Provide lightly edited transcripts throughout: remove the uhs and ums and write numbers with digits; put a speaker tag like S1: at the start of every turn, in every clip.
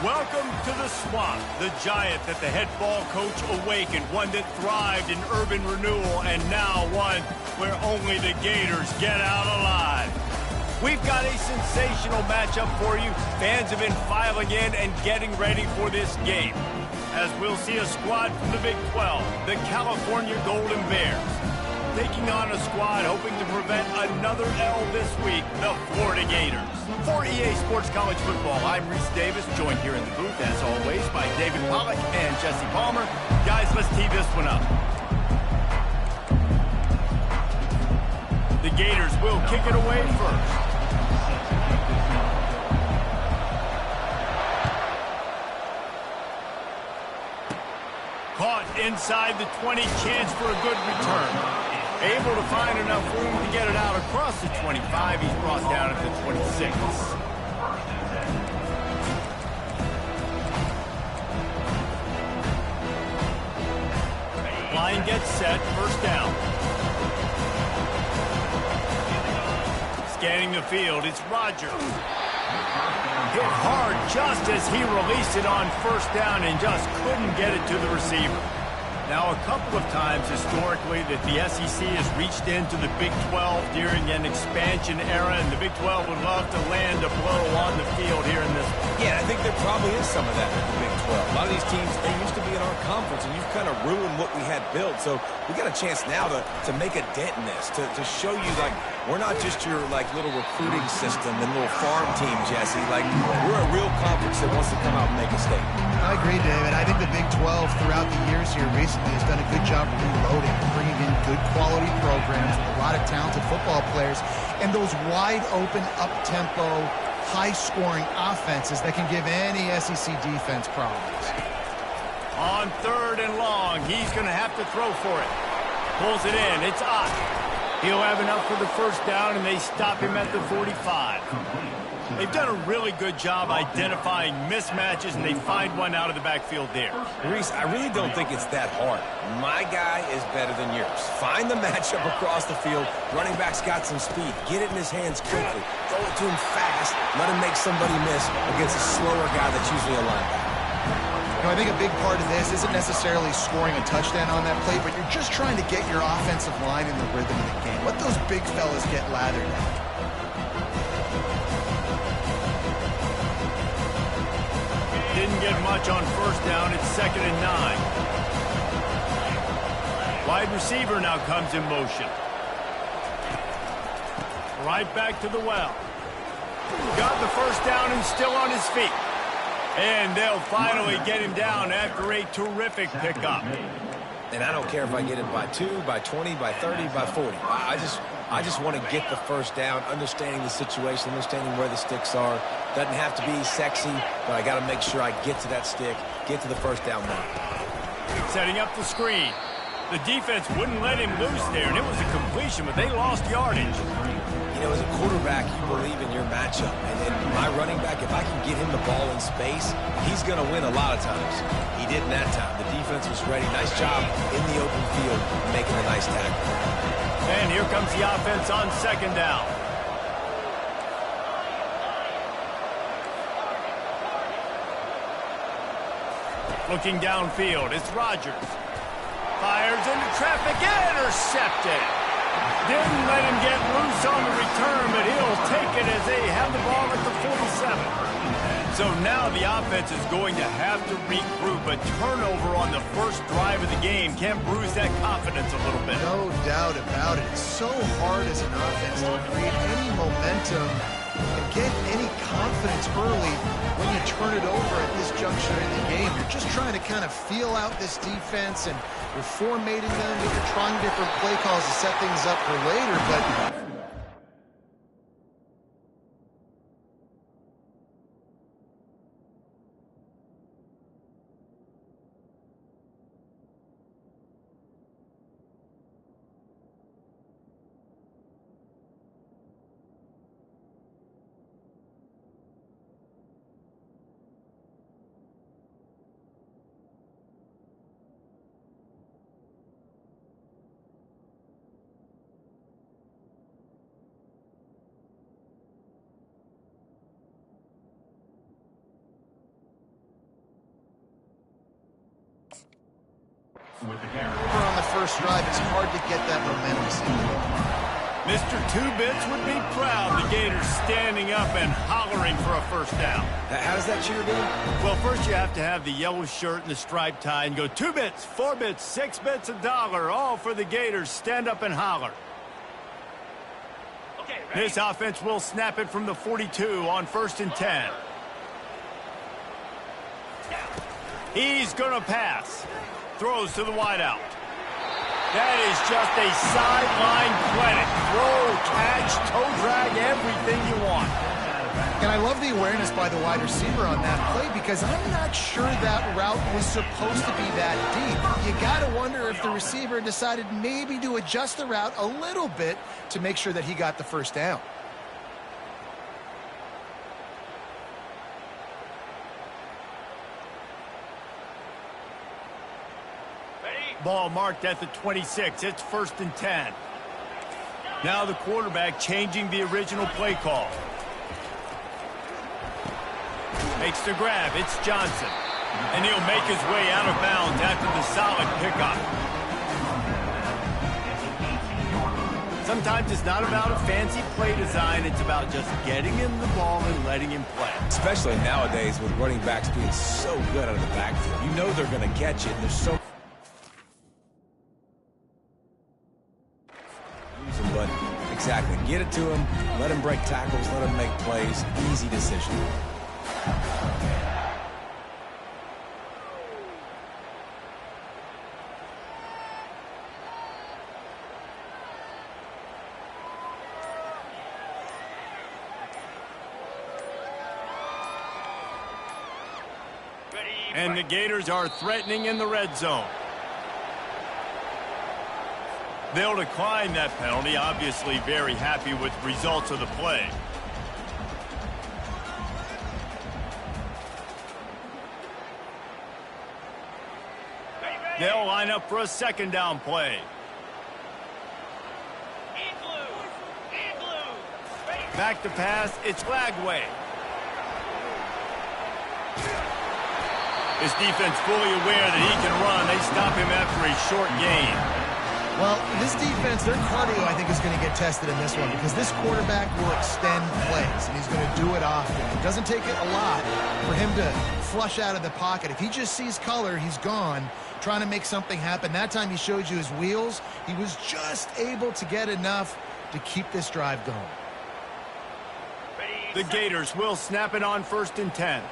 S1: Welcome to the Swamp, the giant that the head ball coach awakened, one that thrived in urban renewal, and now one where only the Gators get out alive. We've got a sensational matchup for you. Fans have been filing in and getting ready for this game, as we'll see a squad from the Big 12, the California Golden Bears, taking on a squad hoping to prevent another L this week, the Florida Gators. For EA Sports College Football, I'm Reese Davis, joined here in the booth, as always, by David Pollack and Jesse Palmer. Guys, let's tee this one up. The Gators will kick it away first. Caught inside the 20, chance for a good return. Able to find enough room to get it out across the 25. He's brought down at the 26. Line gets set, first down. Scanning the field, it's Rogers. Hit hard just as he released it on first down and just couldn't get it to the receiver. Now, a couple of times historically that the SEC has reached into the Big 12 during an expansion era, and the Big 12 would love to land a blow on the field here in this one.
S2: Yeah, I think there probably is some of that in the Big 12. A lot of these teams, they used to be in our conference, and you've kind of ruined what we had built. So we got a chance now to make a dent in this, to show you, like, we're not just your, like, little recruiting system and little farm team, Jesse. Like, we're a real conference that wants to come out and make a statement.
S3: I agree, David. I think the Big 12 throughout the years here recently has done a good job reloading, bringing in good quality programs with a lot of talented football players, and those wide open, up-tempo, high-scoring offenses that can give any SEC defense problems.
S1: On third and long, he's going to have to throw for it. Pulls it in. It's Ott. He'll have enough for the first down, and they stop him at the 45. They've done a really good job identifying mismatches, and they find one out of the backfield there.
S2: Reese, I really don't think it's that hard. My guy is better than yours. Find the matchup across the field. Running back's got some speed. Get it in his hands quickly. Throw it to him fast. Let him make somebody miss against a slower guy that's usually a linebacker.
S3: You know, I think a big part of this isn't necessarily scoring a touchdown on that play, but you're just trying to get your offensive line in the rhythm of the game. Let those big fellas get lathered out.
S1: Didn't get much on first down. It's 2nd and 9. Wide receiver now comes in motion. Right back to the well. Got the first down and still on his feet. And they'll finally get him down after a terrific pickup.
S2: And I don't care if I get it by 2, by 20, by 30, by 40. I just want to get the first down, understanding the situation, understanding where the sticks are. Doesn't have to be sexy, but I got to make sure I get to that stick, get to the first down mark.
S1: Setting up the screen. The defense wouldn't let him loose there, and it was a completion, but they lost yardage.
S2: You know, as a quarterback, you believe in your matchup. And my running back, if I can get him the ball in space, he's going to win a lot of times. He did in that time. The defense was ready. Nice job in the open field, making a nice tackle.
S1: And here comes the offense on 2nd down. Looking downfield, it's Rogers. Fires into traffic, intercepted. Didn't let him get loose on the return, but he'll take it as they have the ball at the 47. So now the offense is going to have to regroup. A turnover on the first drive of the game can bruise that confidence a little bit.
S3: No doubt about it. It's so hard as an offense to create any momentum and get any confidence early when you turn it over at this juncture in the game. You're just trying to kind of feel out this defense, and you're formatting them. You're trying different play calls to set things up for later, but On the first drive, it's hard to get that momentum.
S1: Mr. Two-Bits would be proud. The Gators standing up and hollering for a first down.
S2: How does that cheer go?
S1: Well, first you have to have the yellow shirt and the striped tie and go 2 bits, 4 bits, 6 bits, $1, all for the Gators. Stand up and holler. Okay, this offense will snap it from the 42 on 1st and 10. He's going to pass. Throws to the wideout. That is just a sideline clinic. Throw, catch, toe drag, everything you want.
S3: And I love the awareness by the wide receiver on that play because I'm not sure that route was supposed to be that deep. You got to wonder if the receiver decided maybe to adjust the route a little bit to make sure that he got the first down.
S1: Ball marked at the 26. It's 1st and 10. Now the quarterback changing the original play call. Makes the grab. It's Johnson. And he'll make his way out of bounds after the solid pickup. Sometimes it's not about a fancy play design. It's about just getting him the ball and letting him play.
S2: Especially nowadays with running backs being so good out of the backfield. You know they're going to catch it. There's so but exactly, get it to him, let him break tackles, let him make plays. Easy decision.
S1: And the Gators are threatening in the red zone. They'll decline that penalty, obviously very happy with the results of the play. They'll line up for a 2nd down play. Back to pass, it's Lagway. This defense fully aware that he can run. They stop him after a short gain.
S3: Well, this defense, their cardio, I think, is going to get tested in this one because this quarterback will extend plays, and he's going to do it often. It doesn't take it a lot for him to flush out of the pocket. If he just sees color, he's gone, trying to make something happen. That time he showed you his wheels. He was just able to get enough to keep this drive going.
S1: The Gators will snap it on 1st and 10.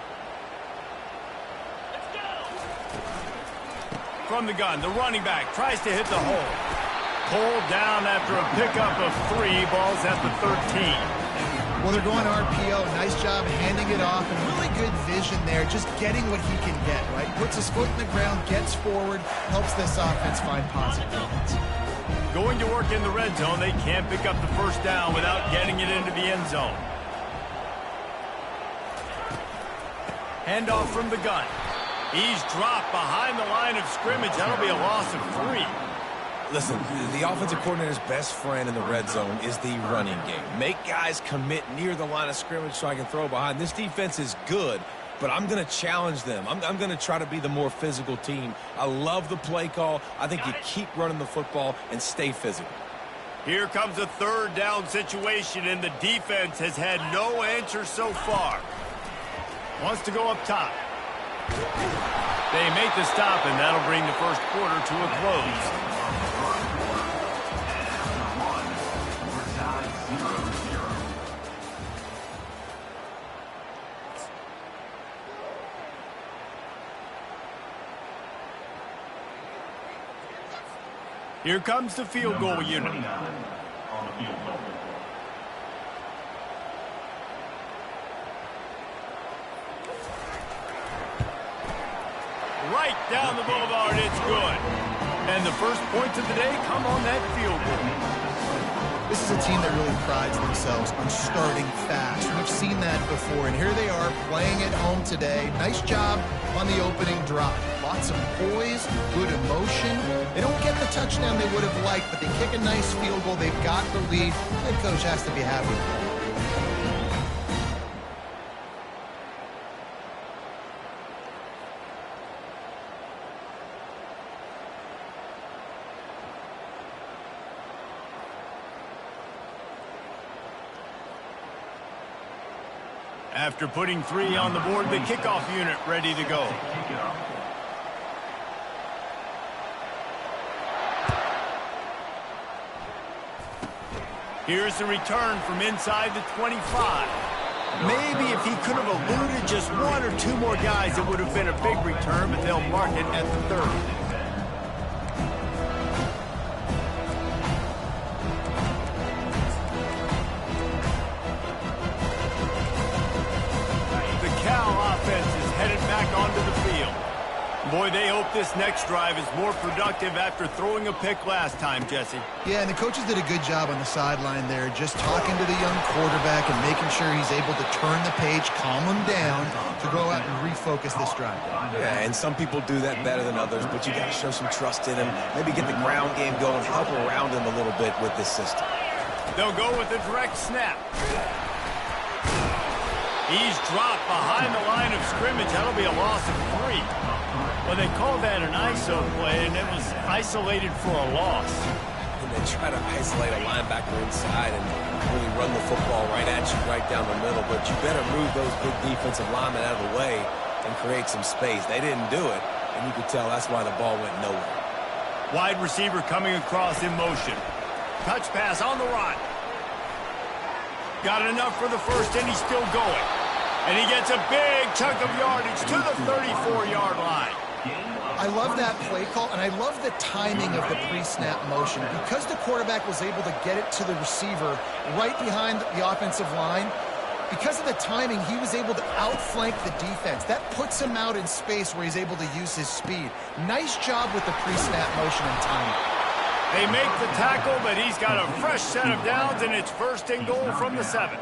S1: From the gun, the running back tries to hit the hole. Pulled down after a pickup of 3, balls at the 13.
S3: Well, they're going to RPO. Nice job handing it off, and really good vision there, just getting what he can get, right? Puts his foot in the ground, gets forward, helps this offense find positive moments.
S1: Going to work in the red zone, they can't pick up the first down without getting it into the end zone. Handoff from the gun. He's dropped behind the line of scrimmage. That'll be a loss of 3.
S2: Listen, the offensive coordinator's best friend in the red zone is the running game. Make guys commit near the line of scrimmage so I can throw behind. This defense is good, but I'm going to challenge them. I'm going to try to be the more physical team. I love the play call. I think you keep running the football and stay physical.
S1: Here comes a 3rd down situation, and the defense has had no answer so far. Wants to go up top. They make the stop, and that'll bring the first quarter to a close. Here comes the field goal unit. Right down the boulevard, it's good. And the first points of the day come on that field goal.
S3: This is a team that really prides themselves on starting fast. We've seen that before, and here they are playing at home today. Nice job on the opening drive. Lots of poise, good emotion. They don't get the touchdown they would have liked, but they kick a nice field goal. They've got the lead. Head coach has to be happy.
S1: After putting 3 on the board, the kickoff unit ready to go. Here's the return from inside the 25. Maybe if he could have eluded just 1 or 2 more guys, it would have been a big return, but they'll mark it at the 30. Back onto the field. Boy, they hope this next drive is more productive after throwing a pick last time, Jesse.
S3: Yeah, and the coaches did a good job on the sideline there, just talking to the young quarterback and making sure he's able to turn the page, calm him down to go out and refocus this drive.
S2: Yeah, and some people do that better than others, but you got to show some trust in him. Maybe get the ground game going, help around him a little bit with this system.
S1: They'll go with a direct snap. He's dropped behind the line of scrimmage. That'll be a loss of 3. Well, they called that an ISO play, and it was isolated for a loss.
S2: And they try to isolate a linebacker inside and really run the football right at you, right down the middle. But you better move those big defensive linemen out of the way and create some space. They didn't do it, and you could tell that's why the ball went nowhere.
S1: Wide receiver coming across in motion. Touch pass on the run. Got enough for the first, and he's still going. And he gets a big chunk of yardage to the 34-yard line.
S3: I love that play call, and I love the timing of the pre-snap motion. Because the quarterback was able to get it to the receiver right behind the offensive line, because of the timing, he was able to outflank the defense. That puts him out in space where he's able to use his speed. Nice job with the pre-snap motion and timing.
S1: They make the tackle, but he's got a fresh set of downs, and it's 1st and goal from the 7.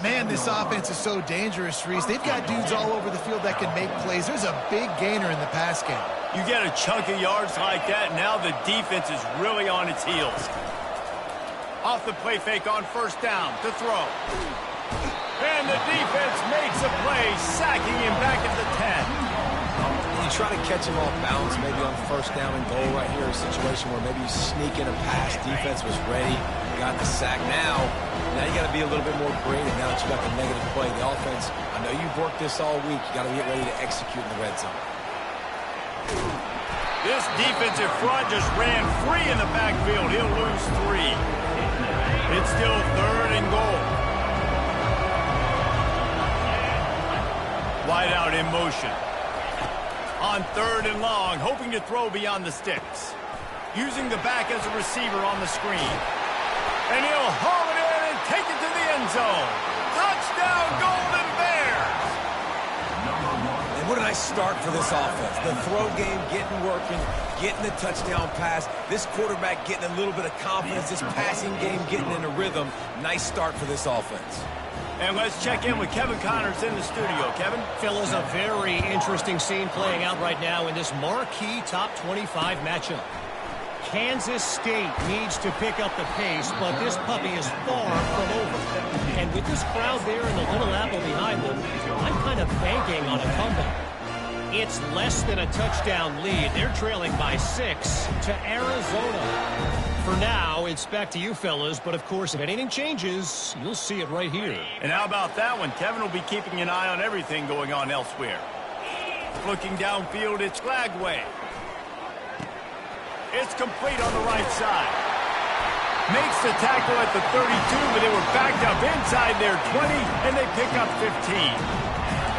S3: Man, this offense is so dangerous, Reese. They've got dudes all over the field that can make plays. There's a big gainer in the pass game.
S1: You get a chunk of yards like that, now the defense is really on its heels. Off the play fake on 1st down to throw. And the defense makes a play, sacking him back at the 10.
S2: You try to catch him off balance, maybe on 1st down and goal right here, a situation where maybe you sneak in a pass, defense was ready, got the sack. Now you got to be a little bit more creative now that you got the negative play. The offense, I know you've worked this all week. You got to get ready to execute in the red zone.
S1: This defensive front just ran free in the backfield. He'll lose 3. It's still 3rd and goal. Wide out in motion. On 3rd and long, hoping to throw beyond the sticks. Using the back as a receiver on the screen. And he'll haul it in and take it to the end zone. Touchdown, Golden Bears!
S2: And what a nice start for this offense. The throw game getting working, getting the touchdown pass. This quarterback getting a little bit of confidence. This passing game getting in a rhythm. Nice start for this offense.
S1: And let's check in with Kevin Connors in the studio. Kevin?
S4: Fellas, a very interesting scene playing out right now in this marquee top 25 matchup. Kansas State needs to pick up the pace, but this puppy is far from over. And with this crowd there and the Little Apple behind them, I'm kind of banking on a comeback. It's less than a touchdown lead. They're trailing by 6 to Arizona. For now, it's back to you, fellas. But, of course, if anything changes, you'll see it right here.
S1: And how about that one? Kevin will be keeping an eye on everything going on elsewhere. Looking downfield, it's Glagway. It's complete on the right side. Makes the tackle at the 32, but they were backed up inside their 20, and they pick up 15.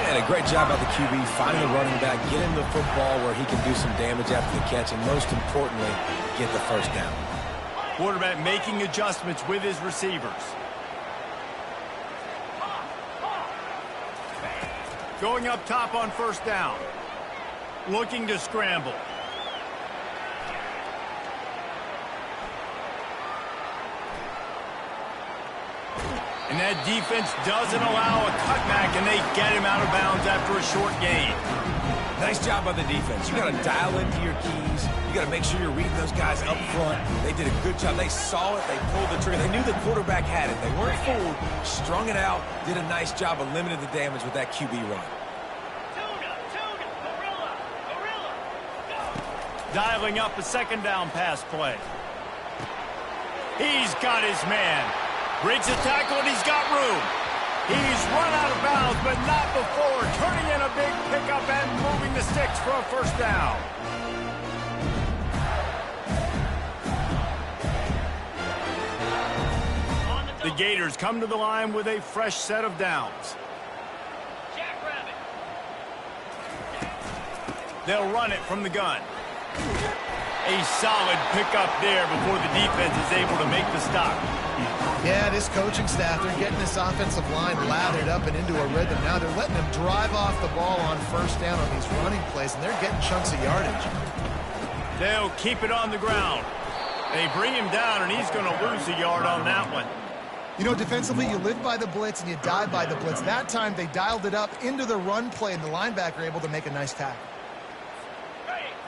S2: And a great job by the QB, finding the running back, get him the football where he can do some damage after the catch, and most importantly, get the 1st down.
S1: Quarterback making adjustments with his receivers. Going up top on 1st down. Looking to scramble. And that defense doesn't allow a cutback, and they get him out of bounds after a short gain.
S2: Nice job by the defense. You got to dial into your keys. You got to make sure you're reading those guys up front. They did a good job. They saw it. They pulled the trigger. They knew the quarterback had it. They weren't fooled. Strung it out. Did a nice job of limiting the damage with that QB run.
S1: Dialing up a 2nd down pass play. He's got his man. Breaks a tackle, and he's got room. He's run out of bounds, but not before turning in a big pickup and moving the sticks for a first down. The Gators come to the line with a fresh set of downs. They'll run it from the gun. A solid pickup there before the defense is able to make the stop.
S3: Yeah, this coaching staff, they're getting this offensive line lathered up and into a rhythm. Now they're letting them drive off the ball on first down on these running plays, and they're getting chunks of yardage.
S1: They'll keep it on the ground. They bring him down, and he's going to lose a yard on that one.
S3: You know, defensively, you live by the blitz and you die by the blitz. That time, they dialed it up into the run play, and the linebacker able to make a nice tackle.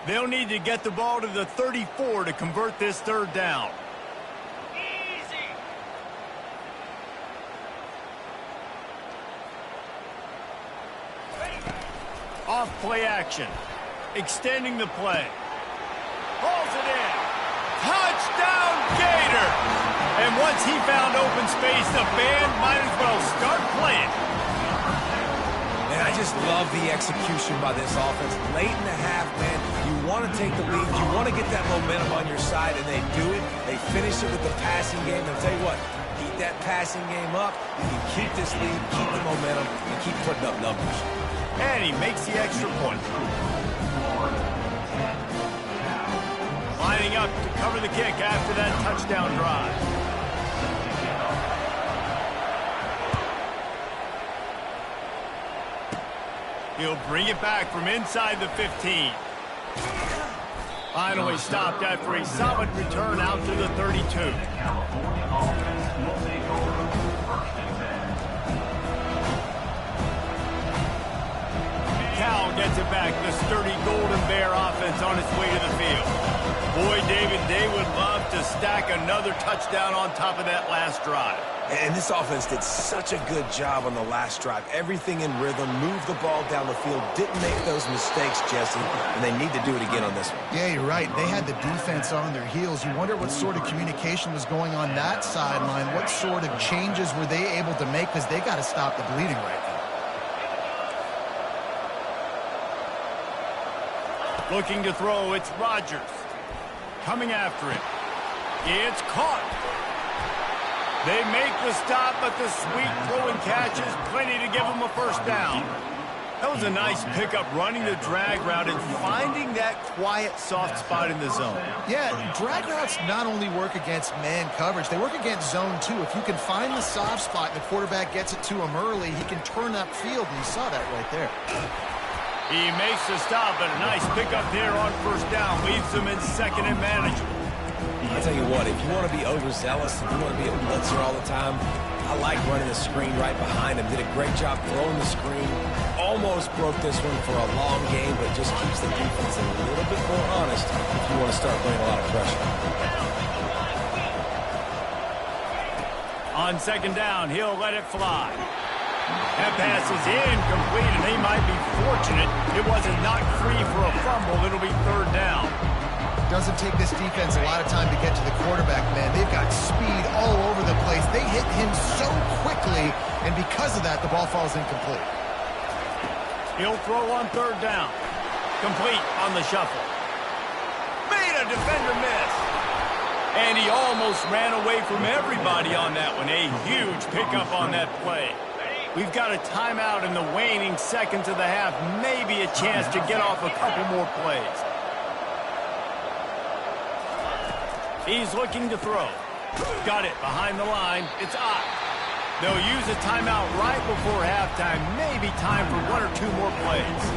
S1: They'll need to get the ball to the 34 to convert this third down. Easy. Off play action. Extending the play. Pulls it in. Touchdown, Gator! And once he found open space, the band might as well start playing.
S2: Man, I just love the execution by this offense. Late in the half, man, you want to take the lead. You want to get that momentum on your side, and they do it. They finish it with the passing game. I'll tell you what, keep that passing game up. You can keep this lead, keep the momentum, and keep putting up numbers.
S1: And he makes the extra point. Lining up to cover the kick after that touchdown drive. He'll bring it back from inside the 15. Finally stopped after a solid return out to the 32. Cal gets it back. The sturdy Golden Bear offense on its way to the field. Boy, David, they would love to stack another touchdown on top of that last drive.
S2: And this offense did such a good job on the last drive. Everything in rhythm, moved the ball down the field, didn't make those mistakes, Jesse, and they need to do it again on this one.
S3: Yeah, you're right. They had the defense on their heels. You wonder what sort of communication was going on that sideline. What sort of changes were they able to make, because they got to stop the bleeding right now.
S1: Looking to throw, it's Rodgers. Coming after him. It's caught. They make the stop, but the sweet throw and catch is plenty to give them a first down. That was a nice pickup, running the drag route and finding that quiet, soft spot in the zone.
S3: Yeah, drag routes not only work against man coverage, they work against zone too. If you can find the soft spot and the quarterback gets it to him early, he can turn upfield, and you saw that right there.
S1: He makes the stop, but a nice pickup there on first down. Leaves them in second and manageable.
S2: I tell you what, if you want to be overzealous, if you want to be a blitzer all the time, I like running the screen right behind him. Did a great job throwing the screen. Almost broke this one for a long game, but just keeps the defense a little bit more honest if you want to start putting a lot of pressure.
S1: On second down, he'll let it fly. That pass is incomplete, and they might be fortunate it wasn't knocked free for a fumble. It'll be third down.
S3: Doesn't take this defense a lot of time to get to the quarterback, man. They've got speed all over the place. They hit him so quickly, and because of that, the ball falls incomplete.
S1: He'll throw on third down. Complete on the shuffle. Made a defender miss. And he almost ran away from everybody on that one. A huge pickup on that play. We've got a timeout in the waning seconds of the half. Maybe a chance to get off a couple more plays. He's looking to throw. Got it behind the line. It's up. They'll use a timeout right before halftime. Maybe time for one or two more plays.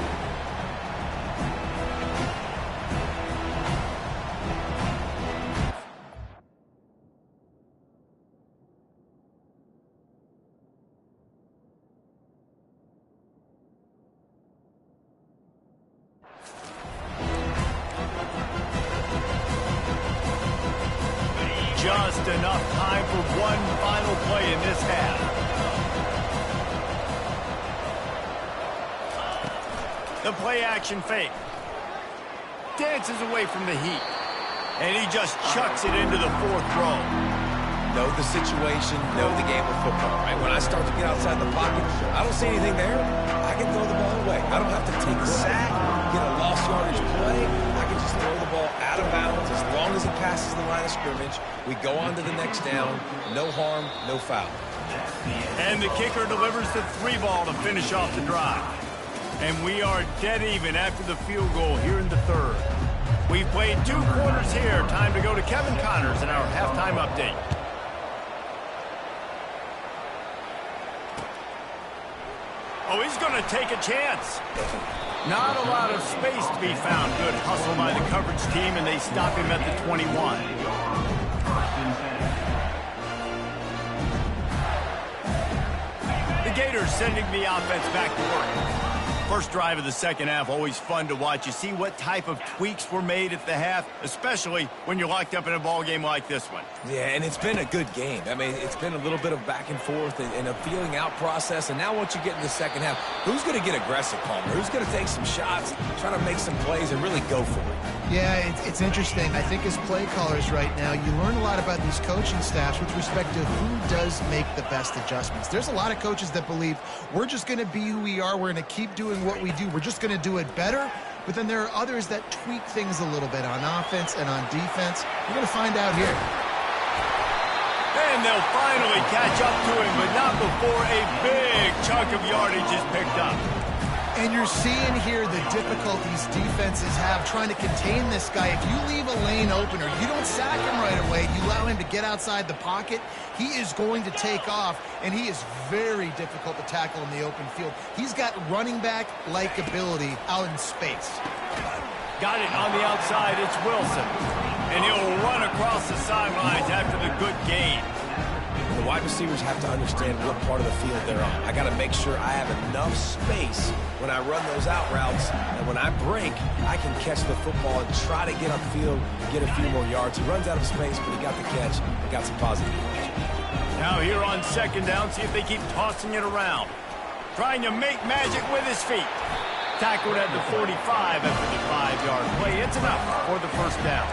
S1: Just enough time for one final play in this half. The play action fake. Dances away from the heat. And he just chucks it into the fourth row.
S2: know the situation, know the game of football, right? When I start to get outside the pocket, I don't see anything there, I can throw the ball away. I don't have to take a sack, get a lost yardage play. I can just throw the ball out of bounds as long as it passes the line of scrimmage. We go on to the next down. No harm, no foul.
S1: And the kicker delivers the 3 ball to finish off the drive. And we are dead even after the field goal here in the 3rd. We've played 2 quarters here. Time to go to Kevin Connors in our halftime update. Oh, he's going to take a chance. Not a lot of space to be found. Good hustle by the coverage team, and they stop him at the 21. The Gators sending the offense back to work. First drive of the second half, always fun to watch. You see what type of tweaks were made at the half, especially when you're locked up in a ball game like this one.
S2: Yeah, and it's been a good game. I mean, it's been a little bit of back and forth and a feeling out process. And now once you get in the second half, who's going to get aggressive, Palmer? Who's going to take some shots, try to make some plays, and really go for it?
S3: Yeah, it's interesting. I think as play callers right now, you learn a lot about these coaching staffs with respect to who does make the best adjustments. There's a lot of coaches that believe we're just going to be who we are. We're going to keep doing what we do. We're just going to do it better. But then there are others that tweak things a little bit on offense and on defense. You're going to find out here.
S1: And they'll finally catch up to him, but not before a big chunk of yardage is picked up.
S3: And you're seeing here the difficulties defenses have trying to contain this guy. If you leave a lane open or you don't sack him right away, you allow him to get outside the pocket, he is going to take off, and he is very difficult to tackle in the open field. He's got running back-like ability out in space.
S1: Got it on the outside. It's Wilson. And he'll run across the sidelines after the good gain.
S2: The wide receivers have to understand what part of the field they're on. I got to make sure I have enough space when I run those out routes, and when I break, I can catch the football and try to get upfield, get a few more yards. He runs out of space, but he got the catch and got some positive yards.
S1: Now here on second down, see if they keep tossing it around. Trying to make magic with his feet. Tackled at the 45 after the 5-yard play. It's enough for the first down.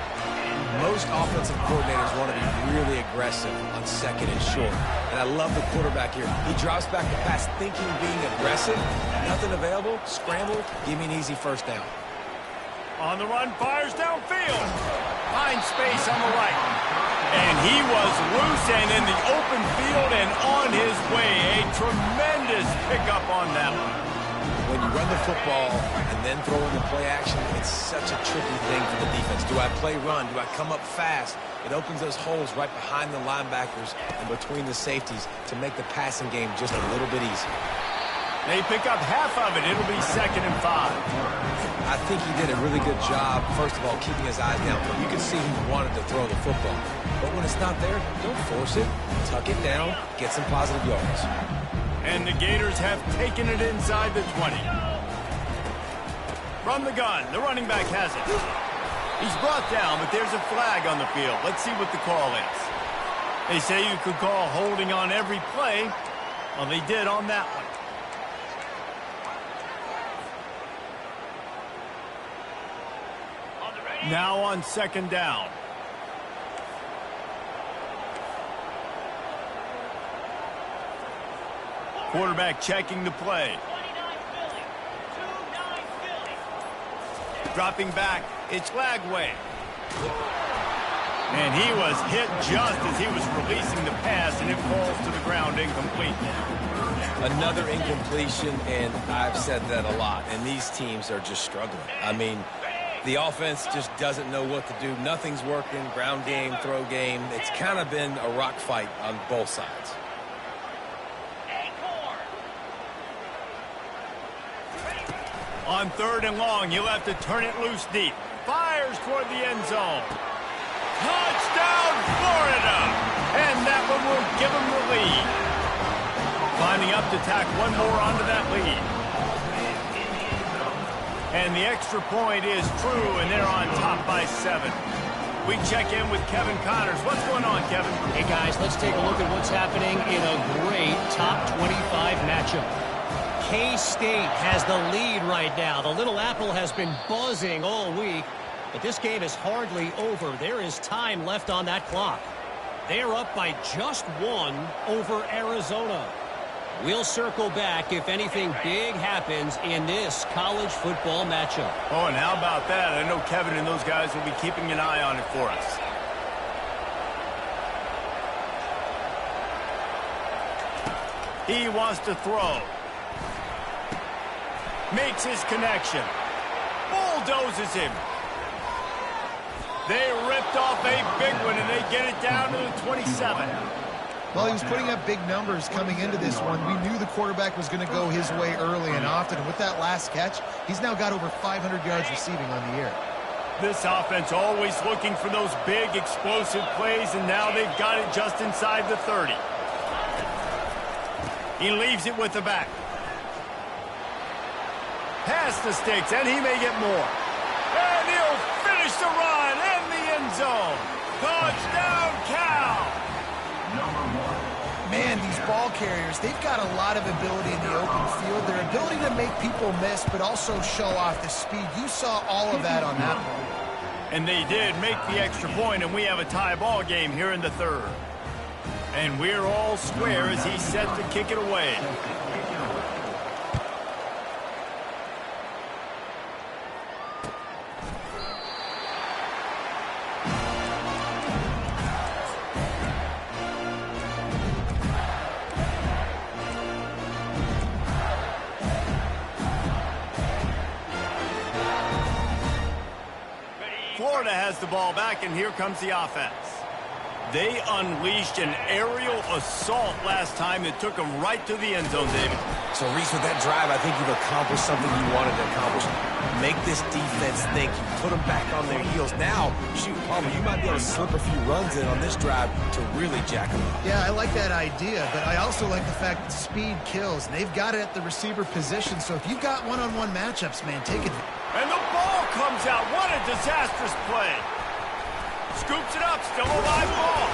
S2: Most offensive coordinators want to be really aggressive on second and short. And I love the quarterback here. He drops back the pass thinking being aggressive. Nothing available. Scramble. Give me an easy first down.
S1: On the run, fires downfield. Finds space on the right. And he was loose and in the open field and on his way. A tremendous pickup on that one.
S2: When you run the football and then throw in the play action, it's such a tricky thing for the defense. Do I play run? Do I come up fast? It opens those holes right behind the linebackers and between the safeties to make the passing game just a little bit easier.
S1: They pick up half of it. It'll be 2nd and 5.
S2: I think he did a really good job, first of all, keeping his eyes down. You can see he wanted to throw the football. But when it's not there, don't force it. Tuck it down. Get some positive yards.
S1: And the Gators have taken it inside the 20. From the gun, the running back has it. He's brought down, but there's a flag on the field. Let's see what the call is. They say you could call holding on every play. Well, they did on that one. Now on second down. Quarterback checking the play. Dropping back, it's Lagway. And he was hit just as he was releasing the pass, and it falls to the ground incomplete.
S2: Another incompletion, and I've said that a lot, and these teams are just struggling. I mean, the offense just doesn't know what to do. Nothing's working, ground game, throw game. It's kind of been a rock fight on both sides.
S1: On 3rd and long, he'll have to turn it loose deep. Fires toward the end zone. Touchdown, Florida! And that one will give him the lead. Climbing up to tack one more onto that lead. And the extra point is true, and they're on top by 7. We check in with Kevin Connors. What's going on, Kevin?
S4: Hey, guys, let's take a look at what's happening in a great top 25 matchup. K-State has the lead right now. The Little Apple has been buzzing all week, but this game is hardly over. There is time left on that clock. They're up by just 1 over Arizona. We'll circle back if anything big happens in this college football matchup.
S1: Oh, and how about that? I know Kevin and those guys will be keeping an eye on it for us. He wants to throw. Makes his connection. Bulldozes him. They ripped off a big one, and they get it down to the 27.
S3: Well, he was putting up big numbers coming into this one. We knew the quarterback was going to go his way early and often. And with that last catch, he's now got over 500 yards receiving on the year.
S1: This offense always looking for those big, explosive plays, and now they've got it just inside the 30. He leaves it with the back. Past the sticks, and he may get more. And he'll finish the run in the end zone. Touchdown, Cal!
S3: Man, these ball carriers, they've got a lot of ability in the open field. Their ability to make people miss, but also show off the speed. You saw all of that on that ball.
S1: And they did make the extra point, and we have a tie ball game here in the third. And we're all square as he's set to kick it away. Florida has the ball back, and here comes the offense. They unleashed an aerial assault last time that took them right to the end zone, David.
S2: So, Reese, with that drive, I think you've accomplished something you wanted to accomplish. Make this defense think. You put them back on their heels. Now, shoot, Palmer, you might be able to slip a few runs in on this drive to really jack them up.
S3: Yeah, I like that idea, but I also like the fact that speed kills. And they've got it at the receiver position, so if you've got one-on-one matchups, man, take it.
S1: And the ball comes out. What a disastrous play. Scoops it up, still a live ball.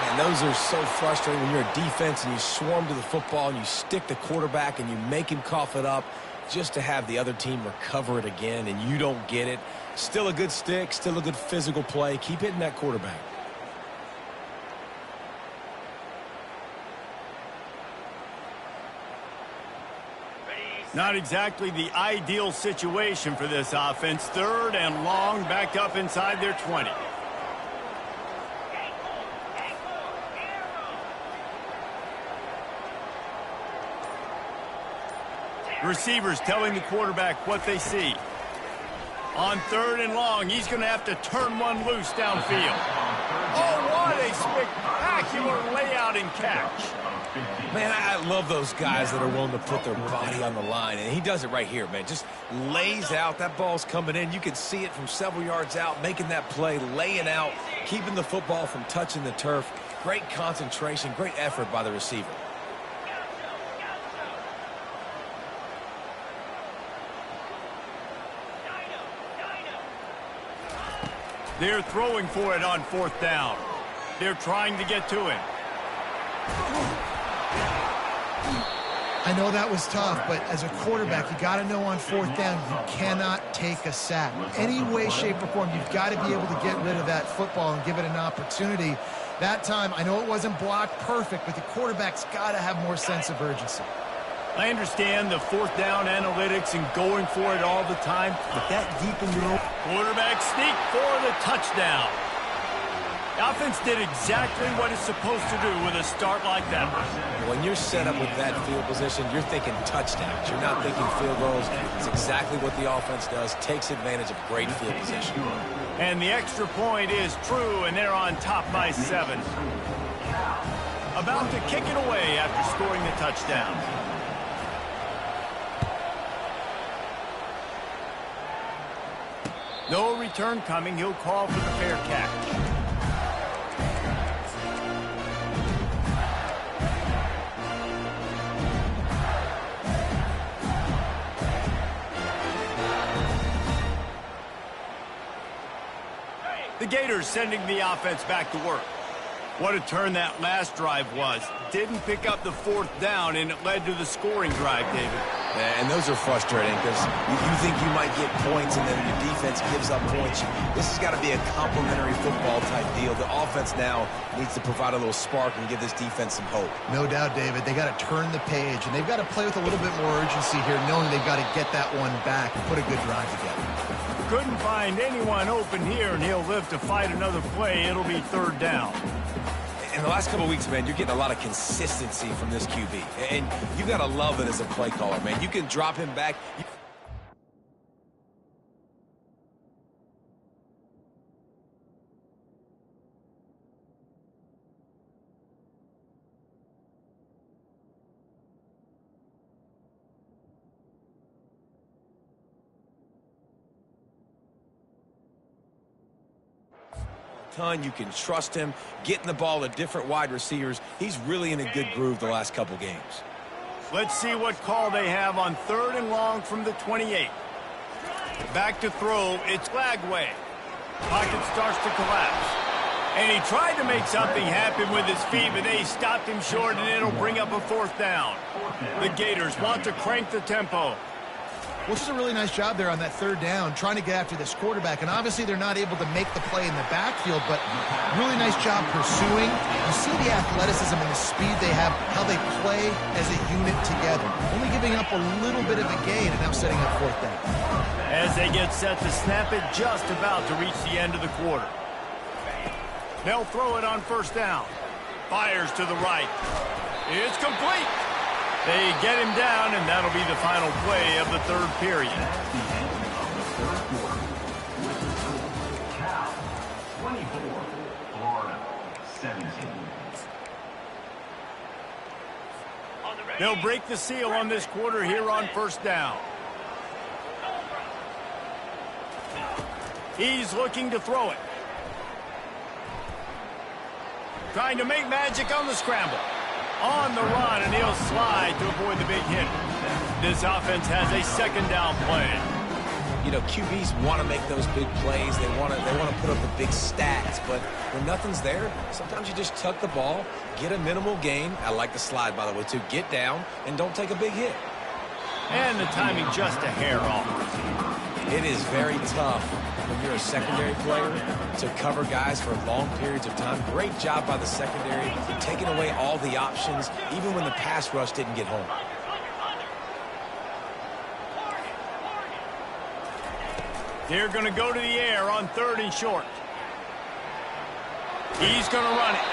S2: Man, those are so frustrating when you're a defense and you swarm to the football and you stick the quarterback and you make him cough it up just to have the other team recover it again and you don't get it. Still a good stick, still a good physical play. Keep hitting that quarterback.
S1: Not exactly the ideal situation for this offense. Third and long, back up inside their 20. Receivers telling the quarterback what they see. On third and long, he's going to have to turn one loose downfield. Oh, what a spectacular layout and catch.
S2: Man, I love those guys that are willing to put their body on the line, and he does it right here, man. Just lays out. That ball's coming in. You can see it from several yards out, making that play, laying out, keeping the football from touching the turf. Great concentration, great effort by the receiver.
S1: They're throwing for it on fourth down. They're trying to get to him.
S3: I know that was tough, but as a quarterback, you got to know on fourth down, you cannot take a sack. Any way, shape, or form, you've got to be able to get rid of that football and give it an opportunity. That time, I know it wasn't blocked perfect, but the quarterback's got to have more sense of urgency.
S1: I understand the fourth down analytics and going for it all the time, but that deep in your own quarterback sneak for the touchdown. The offense did exactly what it's supposed to do with a start like that.
S2: When you're set up with that field position, you're thinking touchdowns. You're not thinking field goals. It's exactly what the offense does, takes advantage of great field position.
S1: And the extra point is true, and they're on top by 7. About to kick it away after scoring the touchdown. No return coming. He'll call for the fair catch. The Gators sending the offense back to work. What a turn that last drive was. Didn't pick up the fourth down, and it led to the scoring drive, David.
S2: Yeah, and those are frustrating because you think you might get points and then your defense gives up points. This has got to be a complementary football type deal. The offense now needs to provide a little spark and give this defense some hope.
S3: No doubt, David. They got to turn the page, and they've got to play with a little bit more urgency here, knowing they've got to get that one back and put a good drive together.
S1: Couldn't find anyone open here, and he'll live to fight another play. It'll be third down.
S2: In the last couple of weeks, man, you're getting a lot of consistency from this QB. And you got to love it as a play caller, man. You can drop him back. You can trust him, getting the ball to different wide receivers. He's really in a good groove the last couple games.
S1: Let's see what call they have on 3rd and long from the 28. Back to throw, it's Lagway. Pocket starts to collapse. And he tried to make something happen with his feet, but they stopped him short, and it'll bring up a 4th down. The Gators want to crank the tempo.
S3: Well, just a really nice job there on that 3rd down, trying to get after this quarterback. And obviously they're not able to make the play in the backfield, but really nice job pursuing. You see the athleticism and the speed they have, how they play as a unit together. Only giving up a little bit of a gain and now setting up 4th down.
S1: As they get set to snap it, just about to reach the end of the quarter. They'll throw it on 1st down. Fires to the right. It's complete. They get him down, and that'll be the final play of the 3rd period.
S5: Cal, 24, Florida, 17.
S1: They'll break the seal on this quarter here on 1st down. He's looking to throw it. Trying to make magic on the scramble. On the run, and he'll slide to avoid the big hit. This offense has a 2nd down play.
S2: You know, QBs want to make those big plays. They want to put up the big stats. But when nothing's there, sometimes you just tuck the ball, get a minimal gain. I like the slide, by the way, too. Get down and don't take a big hit.
S1: And the timing just a hair off.
S2: It is very tough when you're a secondary player to cover guys for long periods of time. Great job by the secondary, taking away all the options, even when the pass rush didn't get home.
S1: They're going to go to the air on 3rd and short. He's going to run it.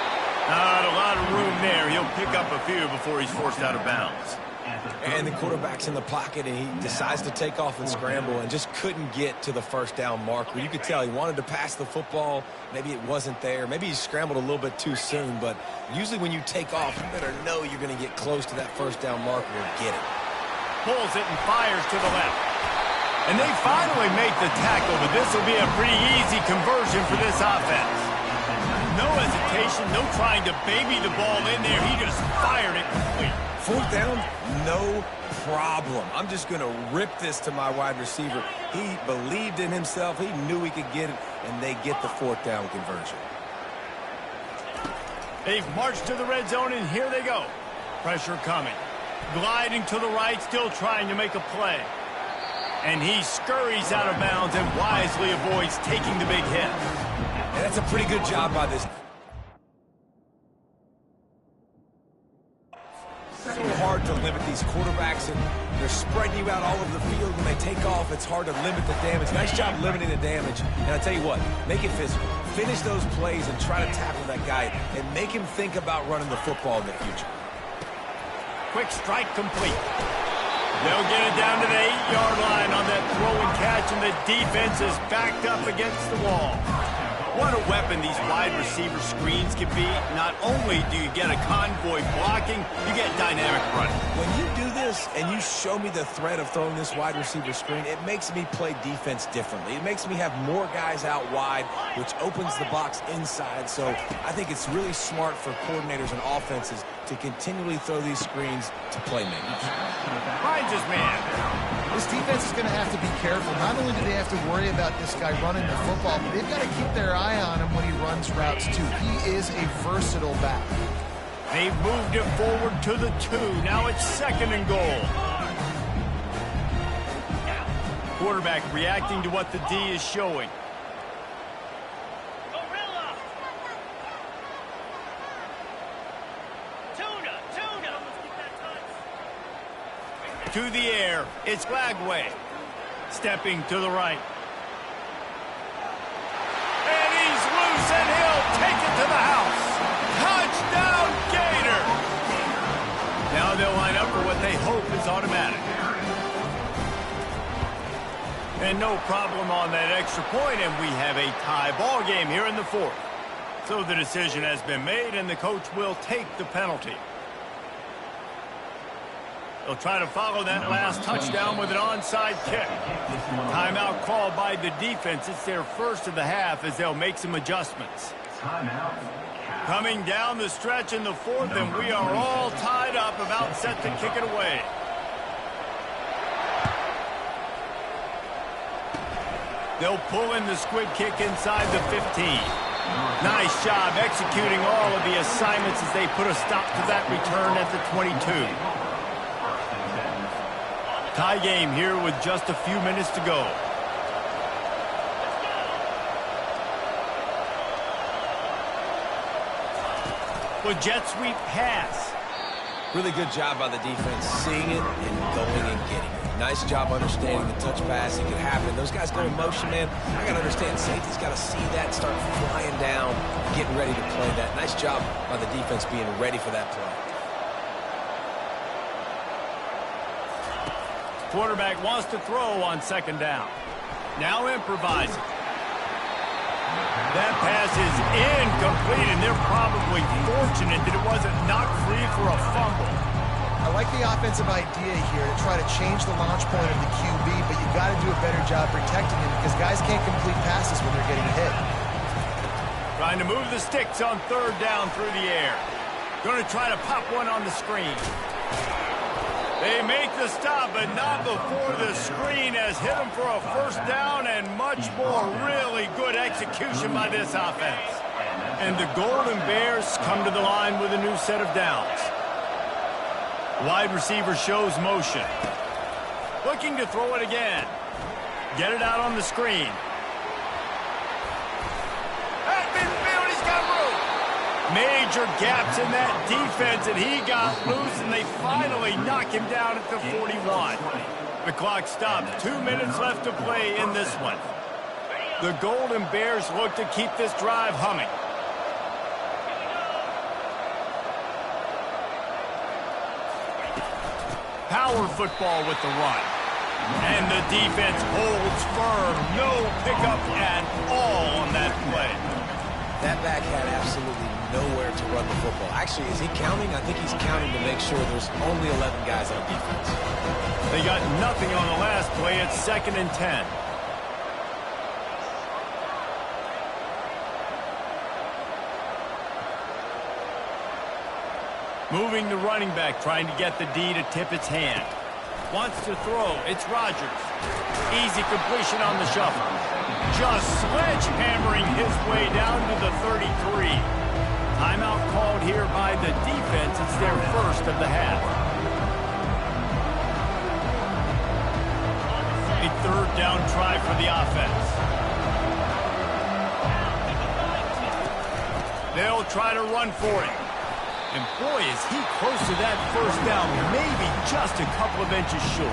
S1: Not a lot of room there. He'll pick up a few before he's forced out of bounds.
S2: And the quarterback's in the pocket, and he decides to take off and scramble and just couldn't get to the 1st down marker. You could tell he wanted to pass the football. Maybe it wasn't there. Maybe he scrambled a little bit too soon. But usually when you take off, you better know you're going to get close to that 1st down marker and get it.
S1: Pulls it and fires to the left. And they finally make the tackle, but this will be a pretty easy conversion for this offense. No hesitation, no trying to baby the ball in there. He just fired it complete.
S2: 4th down, no problem. I'm just going to rip this to my wide receiver. He believed in himself. He knew he could get it, and they get the 4th down conversion.
S1: They've marched to the red zone, and here they go. Pressure coming. Gliding to the right, still trying to make a play. And he scurries out of bounds and wisely avoids taking the big hit.
S2: And that's a pretty good job by this. So hard to limit these quarterbacks, and they're spreading you out all over the field. When they take off, it's hard to limit the damage. Nice job limiting the damage. And I tell you what, make it physical. Finish those plays and try to tackle that guy and make him think about running the football in the future.
S1: Quick strike complete. They'll get it down to the 8-yard line on that throw and catch, and the defense is backed up against the wall. What a weapon these wide receiver screens can be. Not only do you get a convoy blocking, you get dynamic running.
S2: When you do this and you show me the threat of throwing this wide receiver screen, it makes me play defense differently. It makes me have more guys out wide, which opens the box inside. So I think it's really smart for coordinators and offenses to continually throw these screens to playmakers.
S1: Finds his man.
S3: This defense is going to have to be careful. Not only do they have to worry about this guy running the football, but they've got to keep their eye eye on him when he runs routes, too. He is a versatile back.
S1: They've moved it forward to the 2. Now it's 2nd and goal. Quarterback reacting to what the D is showing. To the air, it's Lagway. Stepping to the right. And he's loose, and he'll take it to the house. Touchdown, Gator! Now they'll line up for what they hope is automatic. And no problem on that extra point, and we have a tie ball game here in the 4th. So the decision has been made, and the coach will take the penalty. They'll try to follow that last touchdown with an onside kick. Timeout called by the defense. It's their first of the half as they'll make some adjustments. Coming down the stretch in the 4th, and we are all tied up, about set to kick it away. They'll pull in the squib kick inside the 15. Nice job executing all of the assignments as they put a stop to that return at the 22. Tie game here with just a few minutes to go. The jet sweep pass.
S2: Really good job by the defense, seeing it and going and getting it. Nice job understanding the touch pass. It could happen. Those guys go in motion, man. I got to understand, safety's got to see that, start flying down, getting ready to play that. Nice job by the defense being ready for that play.
S1: Quarterback wants to throw on 2nd down. Now improvising. That pass is incomplete, and they're probably fortunate that it wasn't knocked free for a fumble.
S3: I like the offensive idea here to try to change the launch point of the QB, but you got to do a better job protecting him because guys can't complete passes when they're getting hit.
S1: Trying to move the sticks on 3rd down through the air. Going to try to pop one on the screen. They make the stop, but not before the screen has hit them for a 1st down, and much more really good execution by this offense. And the Golden Bears come to the line with a new set of downs. Wide receiver shows motion. Looking to throw it again. Get it out on the screen. At midfield, he's got room. Major gaps in that defense, and he got loose, and they finally knock him down at the 41. The clock stops. 2 minutes left to play in this one. The Golden Bears look to keep this drive humming. Power football with the run. And the defense holds firm. No pickup at all on that play.
S2: That back had absolutely nowhere to run the football. Actually, is he counting? I think he's counting to make sure there's only 11 guys on defense.
S1: They got nothing on the last play. It's 2nd and 10. Moving the running back, trying to get the D to tip its hand. Wants to throw. It's Rodgers. Easy completion on the shuffle. Just sledgehammering his way down to the 33. Timeout called here by the defense. It's their first of the half. A 3rd down try for the offense. They'll try to run for it. And boy, is he close to that 1st down, maybe just a couple of inches short.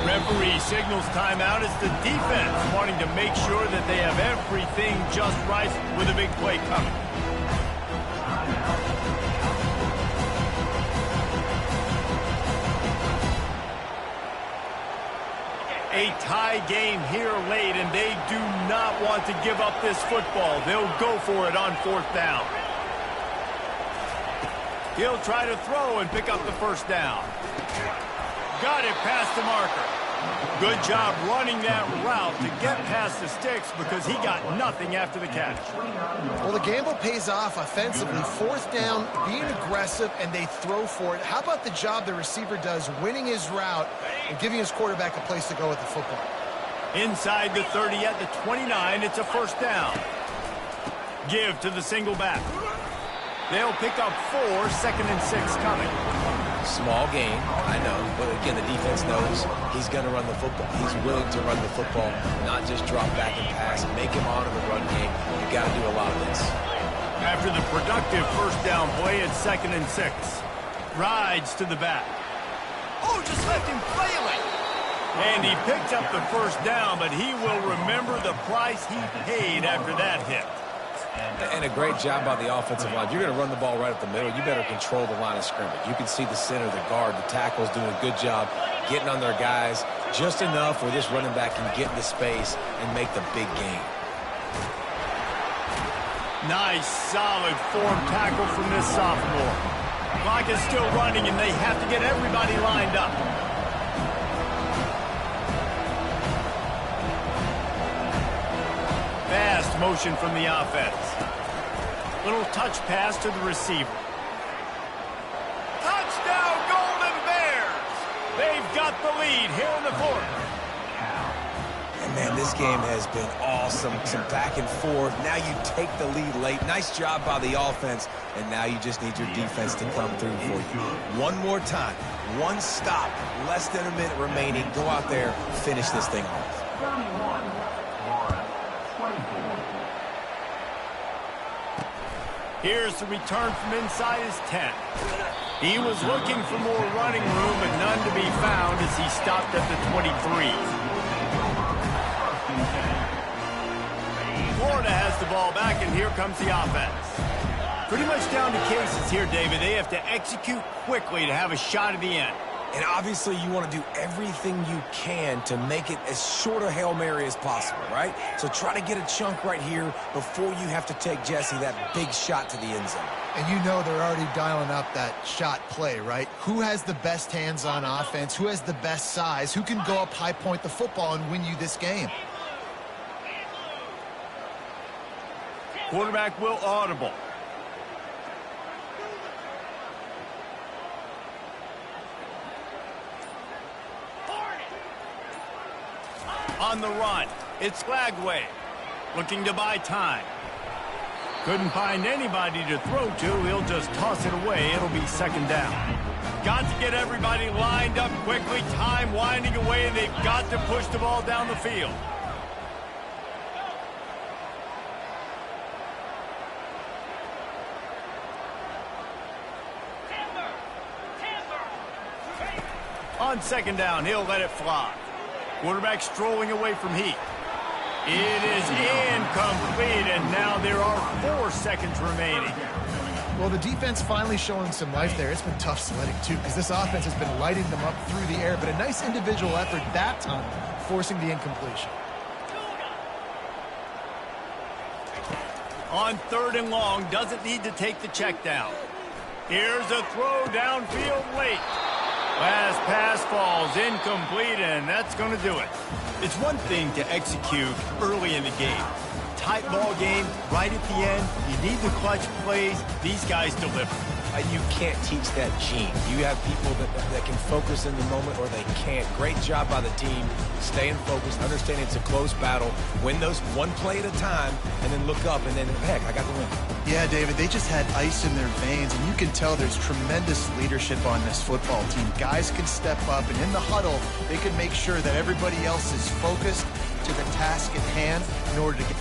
S1: Referee signals timeout. It's the defense wanting to make sure that they have everything just right with a big play coming. A tie game here late, and they do not want to give up this football. They'll go for it on 4th down. He'll try to throw and pick up the 1st down. Got it past the marker. Good job running that route to get past the sticks because he got nothing after the catch.
S3: Well, the gamble pays off offensively. 4th down, being aggressive, and they throw for it. How about the job the receiver does winning his route and giving his quarterback a place to go with the football?
S1: Inside the 30 at the 29, it's a 1st down. Give to the single back. They'll pick up 4, 2nd and 6 coming.
S2: Small gain, I know, but again, the defense knows he's going to run the football. He's willing to run the football, not just drop back and pass and make him honor the run game. You got to do a lot of this.
S1: After the productive first down play, it's 2nd and 6. Rides to the back. Oh, just left him flailing. And he picked up the first down, but he will remember the price he paid after that hit.
S2: And a great job by the offensive line. You're going to run the ball right up the middle. You better control the line of scrimmage. You can see the center, the guard, the tackle's doing a good job getting on their guys just enough where this running back can get into space and make the big gain.
S1: Nice, solid form tackle from this sophomore. Clock is still running, and they have to get everybody lined up. Fast motion from the offense. Little touch pass to the receiver. Touchdown, Golden Bears! They've got the lead here in the 4th.
S2: And, man, this game has been awesome. Some back and forth. Now you take the lead late. Nice job by the offense. And now you just need your defense to come through for you. One more time. One stop. Less than a minute remaining. Go out there, finish this thing off.
S5: 31, Florida, 24.
S1: Here's the return from inside his 10. He was looking for more running room, but none to be found as he stopped at the 23. Florida has the ball back, and here comes the offense. Pretty much down to cases here, David. They have to execute quickly to have a shot at the end.
S2: And obviously you want to do everything you can to make it as short a Hail Mary as possible, right? So try to get a chunk right here before you have to take Jesse that big shot to the end zone.
S3: And you know they're already dialing up that shot play, right? Who has the best hands on offense? Who has the best size? Who can go up high point the football and win you this game?
S1: Quarterback will audible. On the run, it's Lagway, looking to buy time. Couldn't find anybody to throw to. He'll just toss it away. It'll be 2nd down. Got to get everybody lined up quickly. Time winding away, and they've got to push the ball down the field. On 2nd down, he'll let it fly. Quarterback strolling away from Heath. It is incomplete, and now there are 4 seconds remaining.
S3: Well, the defense finally showing some life there. It's been tough sledding, too, because this offense has been lighting them up through the air, but a nice individual effort that time, forcing the incompletion.
S1: On 3rd and long, doesn't need to take the check down. Here's a throw downfield late. Last pass falls incomplete, and that's going to do it. It's one thing to execute early in the game. Tight ball game, right at the end. You need the clutch plays. These guys deliver.
S2: You can't teach that gene. You have people that can focus in the moment or they can't. Great job by the team, staying focused, understanding it's a close battle, win those one play at a time, and then look up, and then, heck, I got the win.
S3: Yeah, David, they just had ice in their veins, and you can tell there's tremendous leadership on this football team. Guys can step up, and in the huddle, they can make sure that everybody else is focused to the task at hand in order to get